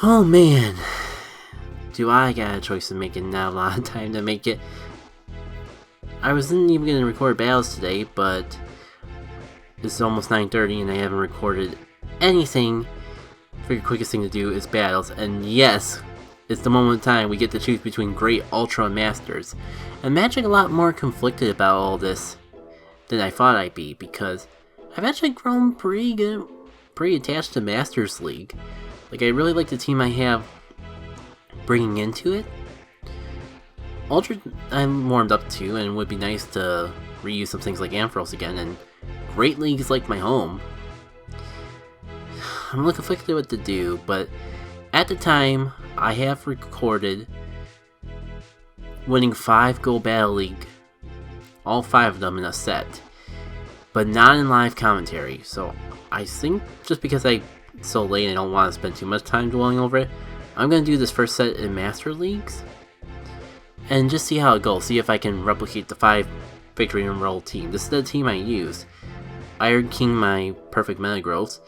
Oh man, do I got a choice to make it? Not a lot of time to make it. I wasn't even going to record battles today, but it's almost 9:30 and I haven't recorded anything. I figured the quickest thing to do is battles, and yes, it's the moment in time we get to choose between Great, Ultra, and Masters. I'm actually a lot more conflicted about all this than I thought I'd be, because I've actually grown pretty attached to Masters League. Like, I really like the team I have bringing into it. Ultra, I'm warmed up to, and it would be nice to reuse some things like Ampharos again, and Great League is like my home. I'm a little conflicted what to do, but at the time, I have recorded winning 5 Go Battle League, all 5 of them in a set, but not in live commentary. So I think just because I'm so late and I don't want to spend too much time dwelling over it, I'm going to do this first set in Master Leagues and just see how it goes, see if I can replicate the 5 victory and roll team. This is the team I use. Iron King, my perfect Metagross,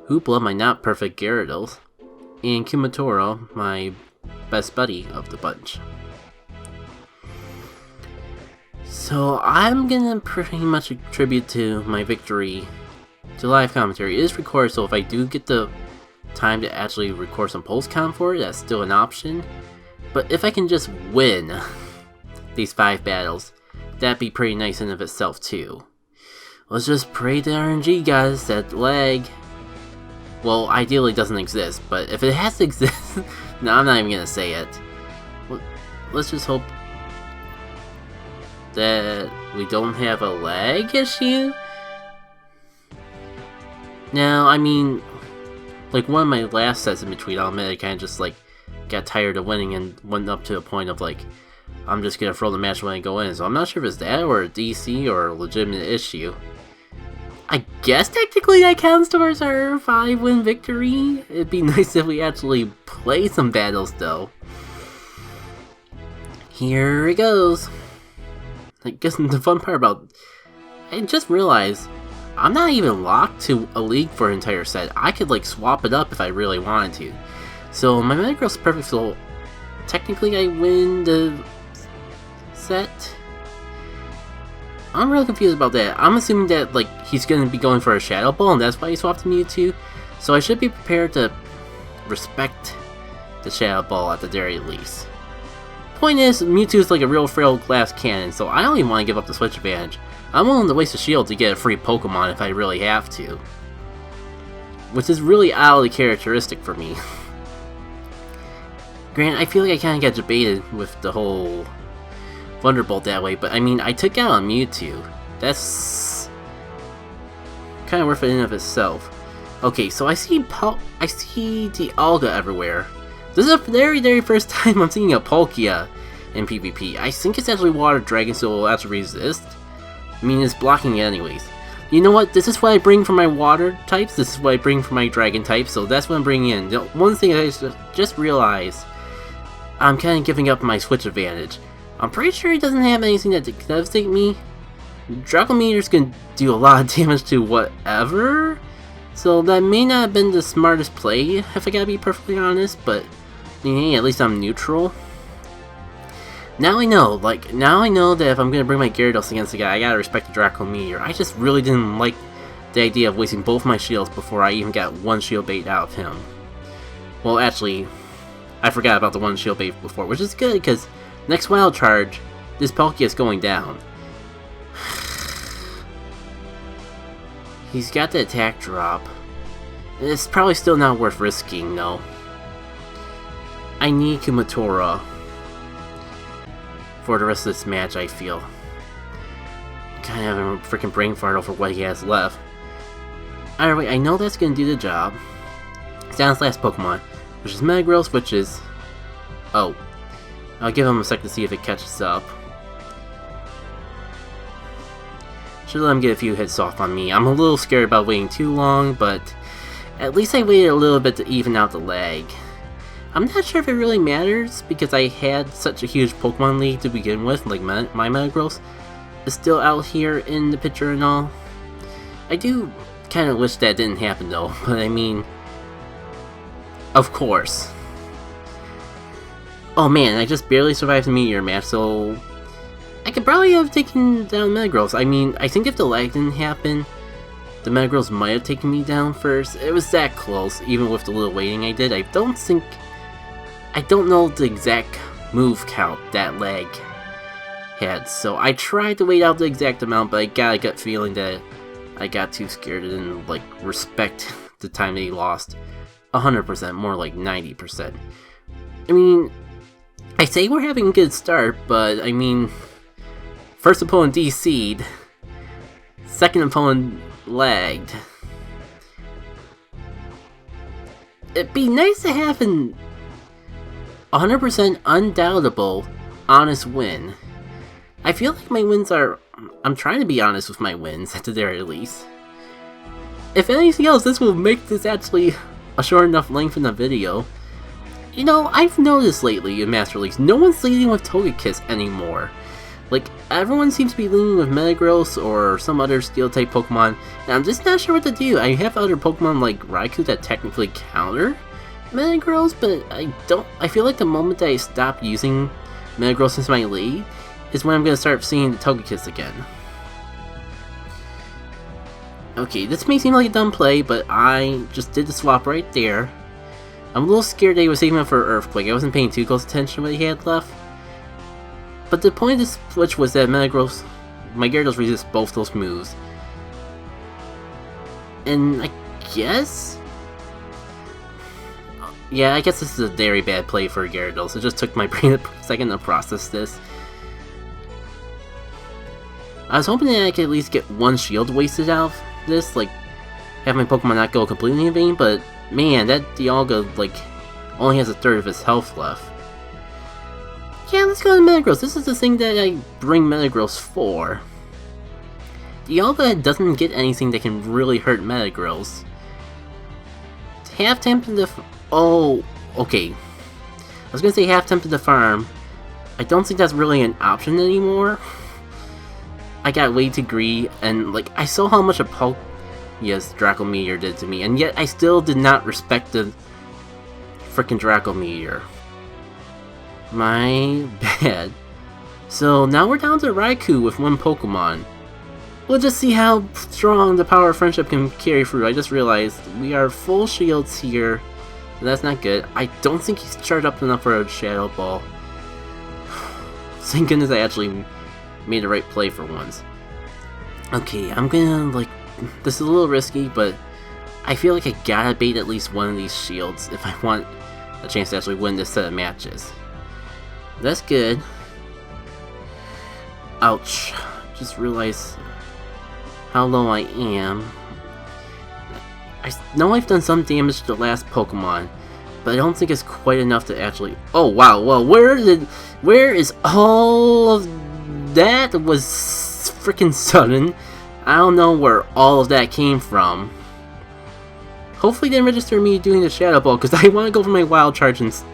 Hoopla, my not perfect Gyarados, and Kumatora, my best buddy of the bunch. So I'm gonna pretty much attribute to my victory to live commentary. It is recorded, so if I do get the time to actually record some post-com for it, that's still an option. But if I can just win these 5 battles, that'd be pretty nice in of itself too. Let's just pray to RNG, guys, that lag, well, ideally doesn't exist, but if it has to exist, no, I'm not even gonna say it. Let's just hope that we don't have a lag issue. Now, I mean, like one of my last sets in between, I'll admit I kind of just like got tired of winning and went up to a point of like, I'm just gonna throw the match when I go in. So I'm not sure if it's that or a DC or a legitimate issue. I guess technically that counts towards our 5-win victory. It'd be nice if we actually play some battles though. Here it goes. I guess the fun part about, I just realized I'm not even locked to a league for an entire set. I could like swap it up if I really wanted to. So my Metagross is perfect, so technically I win the set. I'm really confused about that. I'm assuming that like he's going to be going for a Shadow Ball and that's why he swapped to Mewtwo. So I should be prepared to respect the Shadow Ball at the very least. Point is, Mewtwo is like a real frail glass cannon, so I don't even want to give up the switch advantage. I'm willing to waste a shield to get a free Pokemon if I really have to. Which is really oddly characteristic for me. Granted, I feel like I kind of got debated with the whole Thunderbolt that way, but I mean, I took out a Mewtwo. That's kind of worth it in of itself. Okay, so I see the Alga everywhere. This is the very first time I'm seeing a Palkia in PvP. I think it's actually Water Dragon, so it will actually resist. I mean, it's blocking it anyways. You know what? This is what I bring for my Water types. This is what I bring for my Dragon types, so that's what I'm bringing in. The one thing I just realized, I'm kind of giving up my switch advantage. I'm pretty sure he doesn't have anything that can devastate me. Draco Meteor's gonna do a lot of damage to whatever, so that may not have been the smartest play, if I gotta be perfectly honest, but at least I'm neutral. Now I know that if I'm gonna bring my Gyarados against the guy, I gotta respect the Draco Meteor. I just really didn't like the idea of wasting both my shields before I even got one shield bait out of him. Well, actually, I forgot about the one shield bait before, which is good because next Wild Charge, this Palkia is going down. He's got the attack drop. It's probably still not worth risking though. I need Kumatora for the rest of this match, I feel. Kind of having a freaking brain fart over what he has left. Either way, I know that's gonna do the job. It's down his last Pokemon, which is Metagross, which is... oh. I'll give him a sec to see if it catches up. Should let him get a few hits off on me. I'm a little scared about waiting too long, but at least I waited a little bit to even out the lag. I'm not sure if it really matters, because I had such a huge Pokemon League to begin with, like my Metagross is still out here in the picture and all. I do kind of wish that didn't happen though, but I mean, Of course. Oh man, I just barely survived the meteor match, so I could probably have taken down Metagross. I mean, I think if the lag didn't happen, the Metagross might have taken me down first. It was that close, even with the little waiting I did. I don't know the exact move count that lag had, so I tried to wait out the exact amount, but I got a gut feeling that I got too scared and didn't, like, respect the time they lost 100%, more like 90%. I mean, I say we're having a good start, but I mean, first opponent DC'd, second opponent lagged. It'd be nice to have an 100% undoubtable, honest win. I feel like my wins are... I'm trying to be honest with my wins, at the very least. If anything else, this will make this actually a short enough length in the video. You know, I've noticed lately in Master Leagues, no one's leading with Togekiss anymore. Like, everyone seems to be leading with Metagross or some other Steel-type Pokemon, and I'm just not sure what to do. I have other Pokemon like Raikou that technically counter Metagross, but I feel like the moment that I stop using Metagross as my lead is when I'm going to start seeing the Togekiss again. Okay, this may seem like a dumb play, but I just did the swap right there. I'm a little scared that he was saving it for Earthquake. I wasn't paying too close attention to what he had left. But the point of this switch was that my Gyarados resists both those moves. And I guess... yeah, I guess this is a very bad play for Gyarados. It just took my brain a second to process this. I was hoping that I could at least get one shield wasted out of this, like have my Pokemon not go completely in vain, but man, that Dialga, like, only has a third of his health left. Yeah, let's go to Metagross. This is the thing that I bring Metagross for. Dialga doesn't get anything that can really hurt Metagross. Half tempted to... oh, okay. I was gonna say half tempted to farm. I don't think that's really an option anymore. I got way too greedy, and like I saw how much a Draco Meteor did to me, and yet I still did not respect the frickin' Draco Meteor. My bad. So now we're down to Raikou with one Pokemon. We'll just see how strong the power of friendship can carry through. I just realized we are full shields here, so that's not good. I don't think he's charged up enough for a Shadow Ball. Thank goodness I actually made the right play for once. Okay, I'm gonna, like, this is a little risky, but I feel like I gotta bait at least one of these shields if I want a chance to actually win this set of matches. That's good. Ouch. Just realized how low I am. I know I've done some damage to the last Pokemon, but I don't think it's quite enough to actually... oh wow, well, where is all of that? Was freaking sudden. I don't know where all of that came from. Hopefully they didn't register me doing the Shadow Ball, because I want to go for my Wild Charge instead.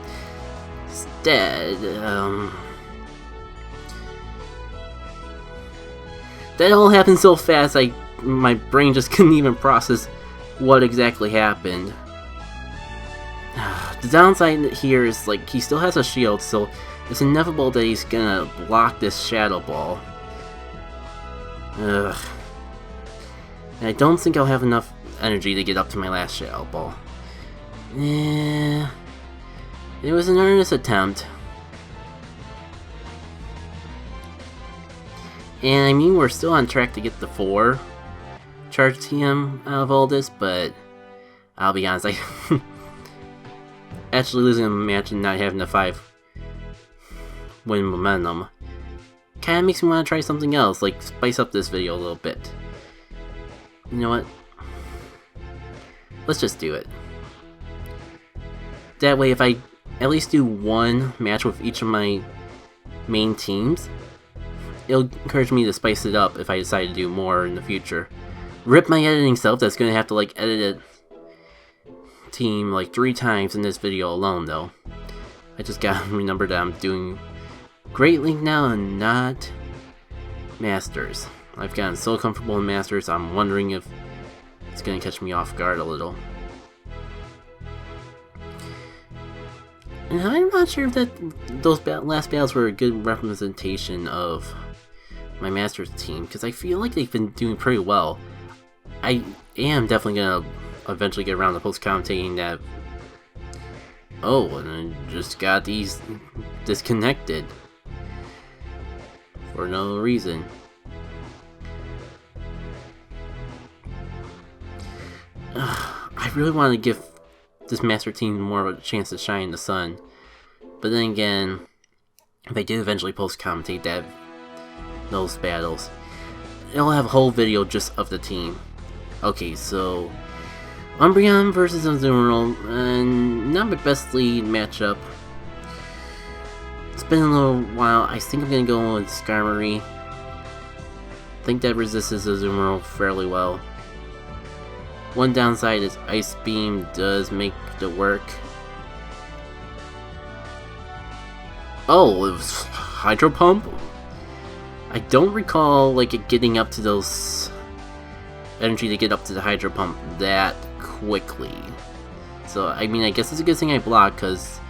That all happened so fast, my brain just couldn't even process what exactly happened. The downside here is, like, he still has a shield, so it's inevitable that he's gonna block this Shadow Ball. Ugh. And I don't think I'll have enough energy to get up to my last Shadow Ball. Yeah, it was an earnest attempt. And I mean, we're still on track to get the 4 charge TM out of all this, but I'll be honest, actually losing a match and not having the 5 win momentum kinda makes me want to try something else, like spice up this video a little bit. You know what? Let's just do it. That way, if I at least do one match with each of my main teams, it'll encourage me to spice it up if I decide to do more in the future. Rip my editing self, that's gonna have to, like, edit a team like 3 times in this video alone, though. I just gotta remember that I'm doing Great League now and not Masters. I've gotten so comfortable in Masters, I'm wondering if it's gonna catch me off guard a little. And I'm not sure if that those last battles were a good representation of my Masters team, because I feel like they've been doing pretty well. I am definitely gonna eventually get around to post-commentating that. Oh, and I just got these disconnected for no reason. I really want to give this Master team more of a chance to shine in the sun, but then again, if I did eventually post-commentate those battles, it'll have a whole video just of the team. Okay, so Umbreon versus Azumarill, and not my best lead matchup. It's been a little while. I think I'm gonna go with Skarmory. I think that resists Azumarill fairly well. One downside is Ice Beam does make it work. Oh, it was Hydro Pump? I don't recall like it getting up to those energy to get up to the Hydro Pump that quickly. So I mean, I guess it's a good thing I blocked, because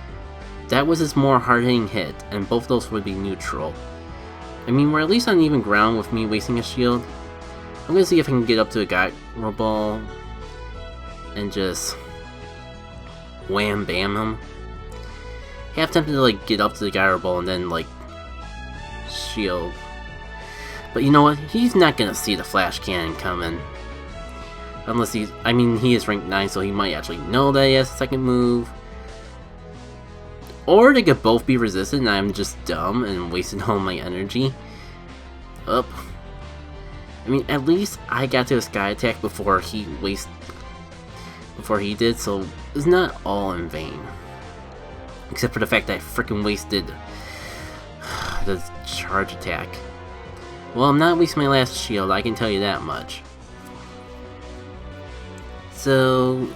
that was his more hard-hitting hit, and both those would be neutral. I mean, we're at least on even ground with me wasting a shield. I'm gonna see if I can get up to a Gyro Ball and just wham bam him. Half tempted to like get up to the Gyro Ball and then like shield. But you know what? He's not gonna see the Flash Cannon coming. Unless he's, I mean, he is ranked 9, so he might actually know that he has a second move. Or they could both be resisted and I'm just dumb and wasting all my energy. Up. I mean, at least I got to a Sky Attack before he did, so it's not all in vain. Except for the fact that I freaking wasted the charge attack. Well, I'm not wasting my last shield, I can tell you that much. So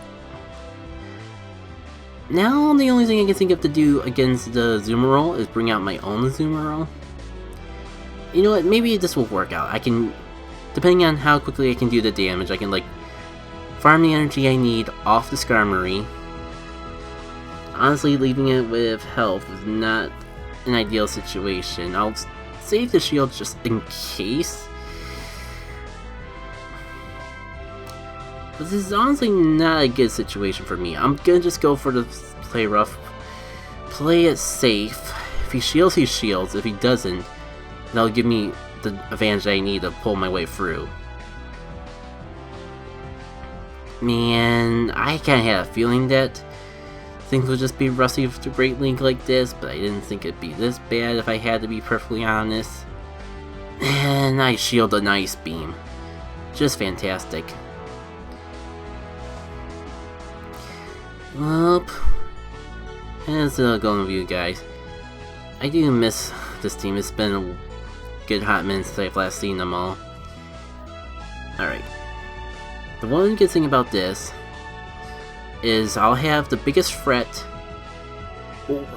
now the only thing I can think of to do against the Azumarill is bring out my own Azumarill. You know what, maybe this will work out. I can, depending on how quickly I can do the damage, I can like farm the energy I need off the Skarmory. Honestly, leaving it with health is not an ideal situation. I'll save the shield just in case. But this is honestly not a good situation for me. I'm gonna just go for the play rough. Play it safe. If he shields, he shields. If he doesn't, that'll give me the advantage I need to pull my way through. Man, I kinda had a feeling that things would just be rusty with the Great League like this, but I didn't think it'd be this bad if I had to be perfectly honest. And I shield an Ice Beam. Just fantastic. Well, as going with you guys, I do miss this team. It's been a good hot minute since I've last seen them all. Alright. The one good thing about this is I'll have the biggest threat.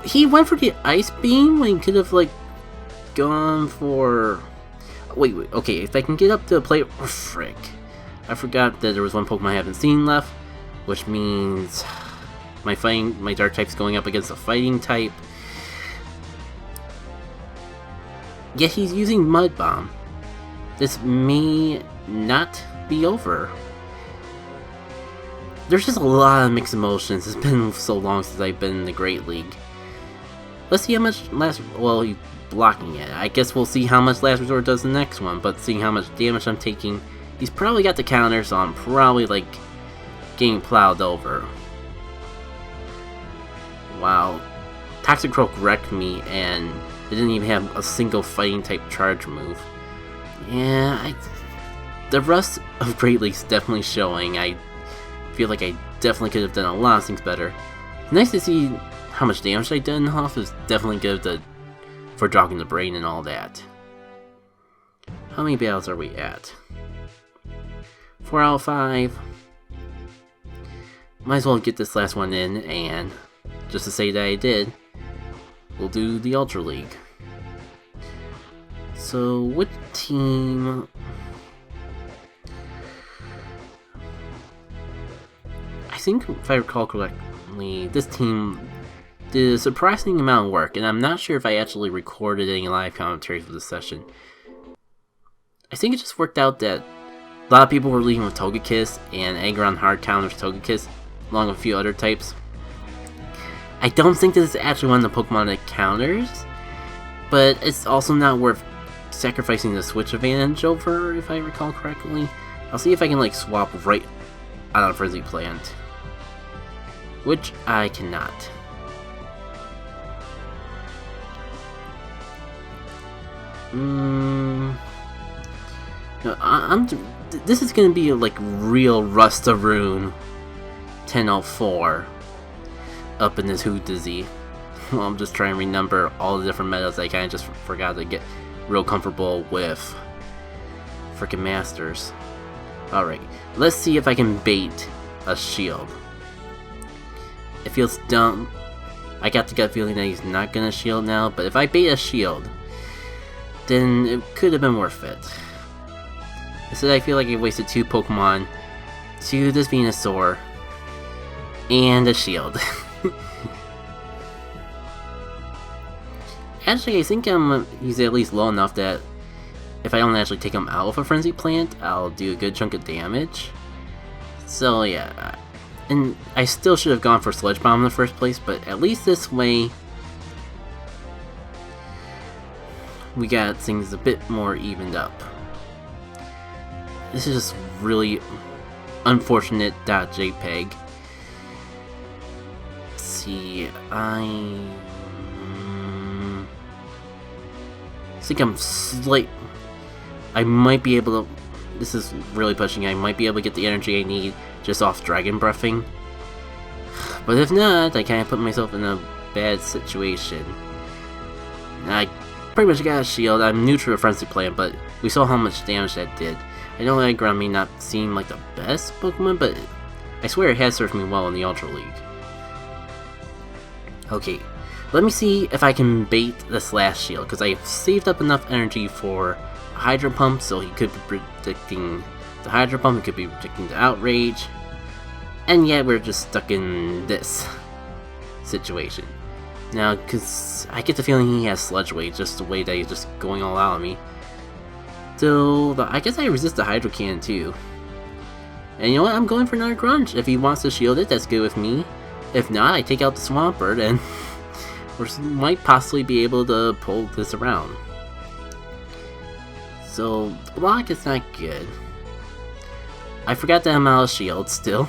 He went for the Ice Beam when he could have like gone for... Wait, okay, if I can get up to the plate... Oh, frick. I forgot that there was one Pokemon I haven't seen left, which means my Dark type's going up against a Fighting type. Yet he's using Mud Bomb. This may not be over. There's just a lot of mixed emotions. It's been so long since I've been in the Great League. Let's see how much well, he's blocking it. I guess we'll see how much Last Resort does the next one, but seeing how much damage I'm taking, he's probably got the counter, so I'm probably like getting plowed over. Wow. Toxic Croak wrecked me, and it didn't even have a single Fighting type charge move. Yeah, the rust of Great League's definitely showing. I feel like I definitely could have done a lot of things better. Nice to see how much damage I done off. Is definitely good for jogging the brain and all that. How many battles are we at? 4 out of 5. Might as well get this last one in, and just to say that I did, we'll do the Ultra League. So, what team... I think, if I recall correctly, this team did a surprising amount of work, and I'm not sure if I actually recorded any live commentaries for this session. I think it just worked out that a lot of people were leaving with Togekiss, and Aggron hard counters Togekiss, along with a few other types. I don't think this is actually one of the Pokemon that counters, but it's also not worth sacrificing the switch advantage over, if I recall correctly. I'll see if I can like swap right out of Frenzy Plant, which I cannot. No, this is gonna be like real Rustaroon 1004 up in this Hootazzy. Well, I'm just trying to remember all the different metas I kind of just forgot to get real comfortable with freaking Masters. Alright, let's see if I can bait a shield. It feels dumb. I got the gut feeling that he's not gonna shield now, but if I bait a shield, then it could have been worth it. Instead, I feel like I wasted 2 Pokemon, to this Venusaur, and a shield. Actually, I think he's at least low enough that if I don't actually take him out with a Frenzy Plant, I'll do a good chunk of damage. So yeah, and I still should have gone for Sludge Bomb in the first place, but at least this way we got things a bit more evened up. This is just really unfortunate .jpg. Let's see, I think I might be able to, this is really pushing, I might be able to get the energy I need just off Dragon Breathing. But if not, I kind of put myself in a bad situation. I pretty much got a shield. I'm neutral to Frenzy Plant, but we saw how much damage that did. I know Aggron may not seem like the best Pokemon, but I swear it has served me well in the Ultra League. Okay, let me see if I can bait this last shield, because I've saved up enough energy for a Hydro Pump, so he could be predicting the Hydro Pump, he could be predicting the Outrage, and yet we're just stuck in this situation. Now, because I get the feeling he has Sludge Wave, just the way that he's just going all out on me. So, I guess I resist the Hydro Cannon too. And you know what, I'm going for another Grunge. If he wants to shield it, that's good with me. If not, I take out the Swampert and we might possibly be able to pull this around. So, block is not good. I forgot that I'm out of shield still.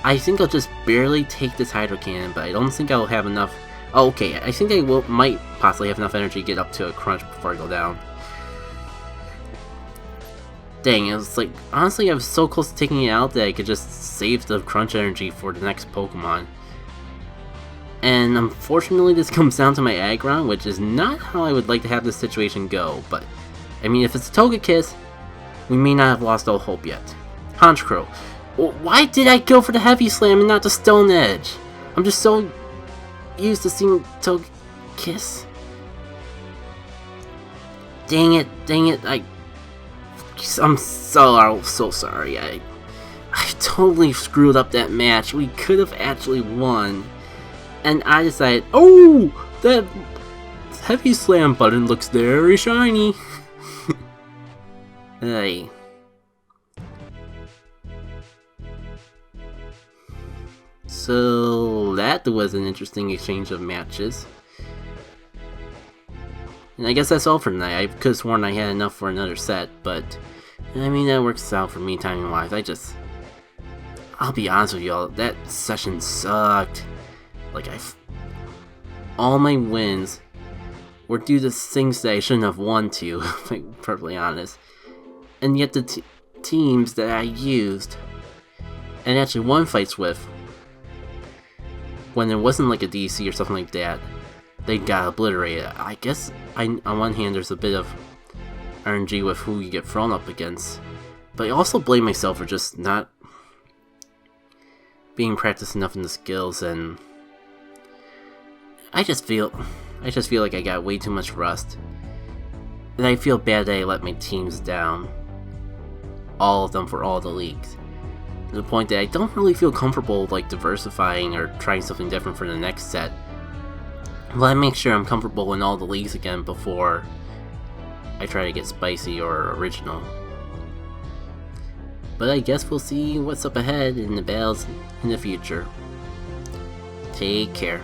I think I'll just barely take this Hydro Cannon, but I don't think I'll have enough. Oh, okay, I think I might possibly have enough energy to get up to a Crunch before I go down. Dang, it was like, honestly I was so close to taking it out that I could just save the Crunch energy for the next Pokemon. And unfortunately this comes down to my Aggron, which is not how I would like to have this situation go, but I mean if it's a Togekiss, we may not have lost all hope yet. Honchkrow. Why did I go for the Heavy Slam and not the Stone Edge? I'm just so used to seeing Togekiss. Dang it, I'm so sorry. I totally screwed up that match. We could have actually won. And I decided, oh, that Heavy Slam button looks very shiny. Hey. So that was an interesting exchange of matches. And I guess that's all for tonight. I could have sworn I had enough for another set, but I mean that works out for me timing wise. I'll be honest with y'all, that session sucked. Like all my wins were due to things that I shouldn't have won to, if I'm perfectly honest. And yet the teams that I used and actually won fights with, when there wasn't like a DC or something like that, they got obliterated. I guess on one hand there's a bit of RNG with who you get thrown up against, but I also blame myself for just not being practiced enough in the skills, and I just feel like I got way too much rust, and I feel bad that I let my teams down, all of them for all the leagues, to the point that I don't really feel comfortable like diversifying or trying something different for the next set. Let me make sure I'm comfortable in all the leagues again before I try to get spicy or original. But I guess we'll see what's up ahead in the battles in the future. Take care.